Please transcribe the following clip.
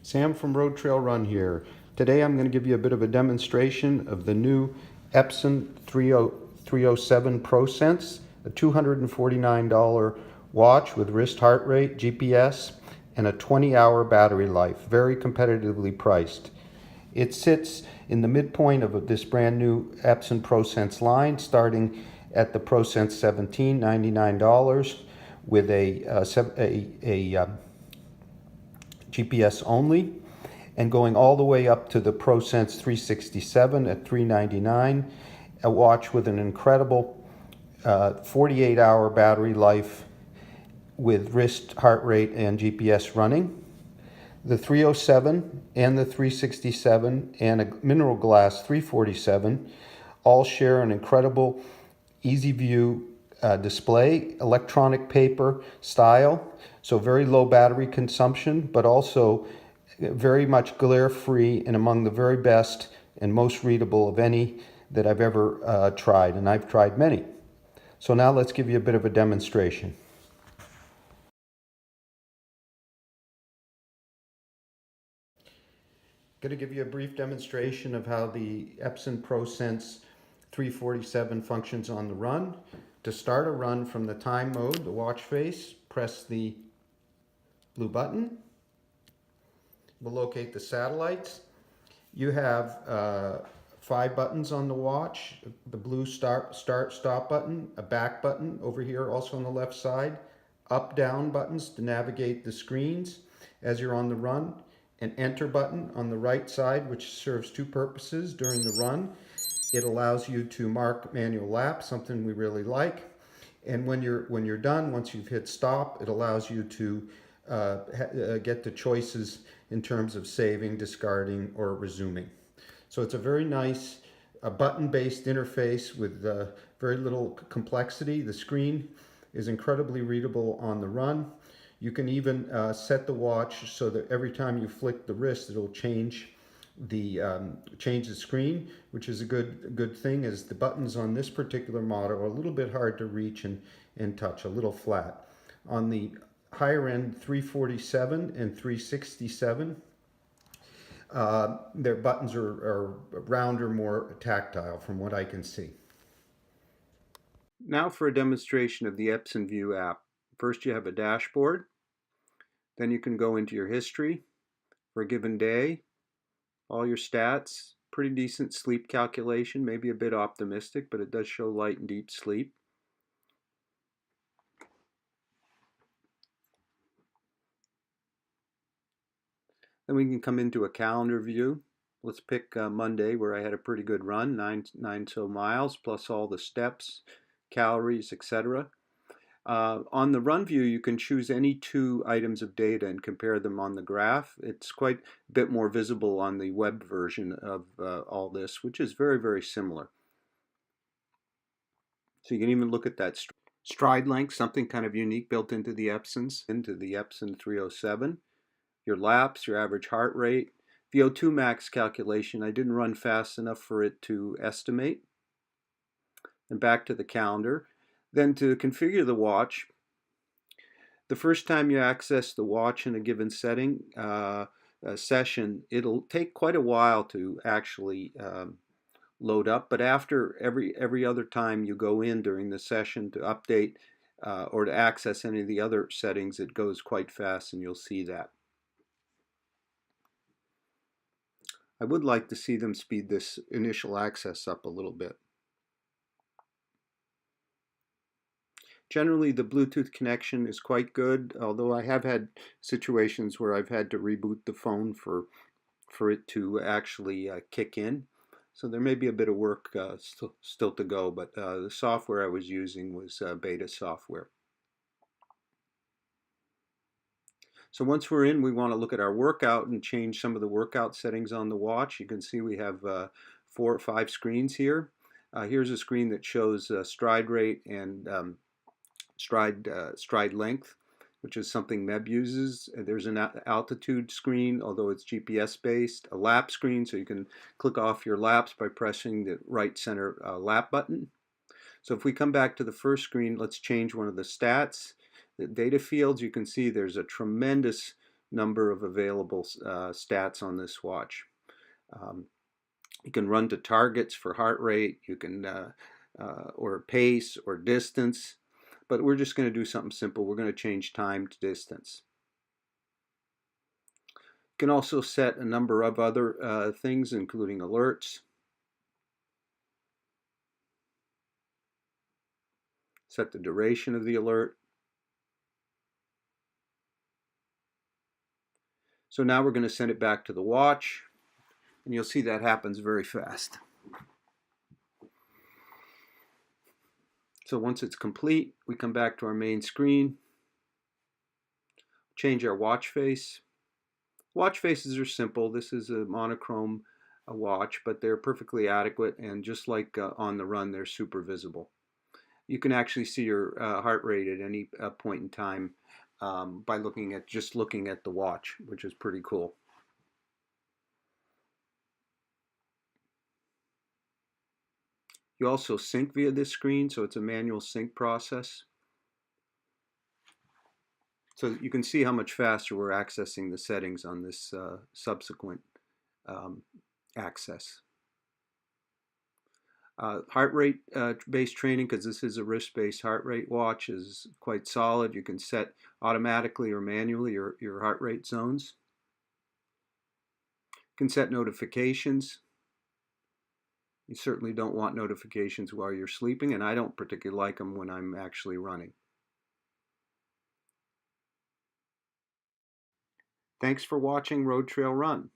Sam from Road Trail Run here. Today I'm going to give you a bit of a demonstration of the new Epson 307 ProSense, a $249 watch with wrist heart rate, GPS, and a 20-hour battery life, very competitively priced. It sits in the midpoint of this brand new Epson ProSense line, starting at the ProSense 17, $99, with a GPS only, and going all the way up to the ProSense 367 at $399, a watch with an incredible 48-hour battery life with wrist heart rate and GPS running. The 307 and the 367 and a mineral glass 347 all share an incredible easy view display, electronic paper style, so very low battery consumption, but also very much glare free and among the very best and most readable of any that I've ever tried, and I've tried many. So now let's give you a bit of a demonstration. Going to give you a brief demonstration of how the Epson ProSense 347 functions on the run. To start a run from the time mode, the watch face, press the blue button. We'll locate the satellites. You have 5 buttons on the watch: the blue start, stop button, a back button over here also on the left side, up, down buttons to navigate the screens as you're on the run, an enter button on the right side, which serves 2 purposes during the run. It allows you to mark manual laps, something we really like. And when you're done, once you've hit stop, it allows you to get the choices in terms of saving, discarding, or resuming. So it's a very nice button-based interface with very little complexity. The screen is incredibly readable on the run. You can even set the watch so that every time you flick the wrist, it'll change the screen, which is a good thing, as the buttons on this particular model are a little bit hard to reach and touch, a little flat. On the higher end 347 and 367, their buttons are rounder, more tactile from what I can see. Now for a demonstration of the Epson View app. First you have a dashboard, then you can go into your history for a given day, all your stats, pretty decent sleep calculation, maybe a bit optimistic, but it does show light and deep sleep. Then we can come into a calendar view. Let's pick Monday, where I had a pretty good run, nine so miles, plus all the steps, calories, etc. On the run view, you can choose any 2 items of data and compare them on the graph. It's quite a bit more visible on the web version of all this, which is very, very similar. So you can even look at that stride length, something kind of unique built into the Epsons, into the Epson 307. Your laps, your average heart rate, VO2 max calculation. I didn't run fast enough for it to estimate. And back to the calendar. Then to configure the watch, the first time you access the watch in a given setting, session, it'll take quite a while to actually load up, but after every other time you go in during the session to update or to access any of the other settings, it goes quite fast, and you'll see that. I would like to see them speed this initial access up a little bit. Generally, the Bluetooth connection is quite good, although I have had situations where I've had to reboot the phone for it to actually kick in. So there may be a bit of work still to go, but the software I was using was beta software. So once we're in, we want to look at our workout and change some of the workout settings on the watch. You can see we have 4 or 5 screens here. Here's a screen that shows stride rate and stride length, which is something MEB uses. There's an altitude screen, although it's GPS based, a lap screen, so you can click off your laps by pressing the right center lap button. So if we come back to the first screen, let's change one of the stats. The data fields, you can see there's a tremendous number of available stats on this watch. You can run to targets for heart rate, you can or pace or distance, but we're just going to do something simple. We're going to change time to distance. You can also set a number of other things, including alerts. Set the duration of the alert. So now we're going to send it back to the watch, and you'll see that happens very fast. So once it's complete, we come back to our main screen, change our watch face. Watch faces are simple. This is a monochrome watch, but they're perfectly adequate, and just like on the run, they're super visible. You can actually see your heart rate at any point in time by looking at the watch, which is pretty cool. You also sync via this screen, so it's a manual sync process. So you can see how much faster we're accessing the settings on this subsequent access. Heart rate based training, because this is a wrist-based heart rate watch, is quite solid. You can set automatically or manually your heart rate zones. You can set notifications. You certainly don't want notifications while you're sleeping, and I don't particularly like them when I'm actually running. Thanks for watching Road Trail Run.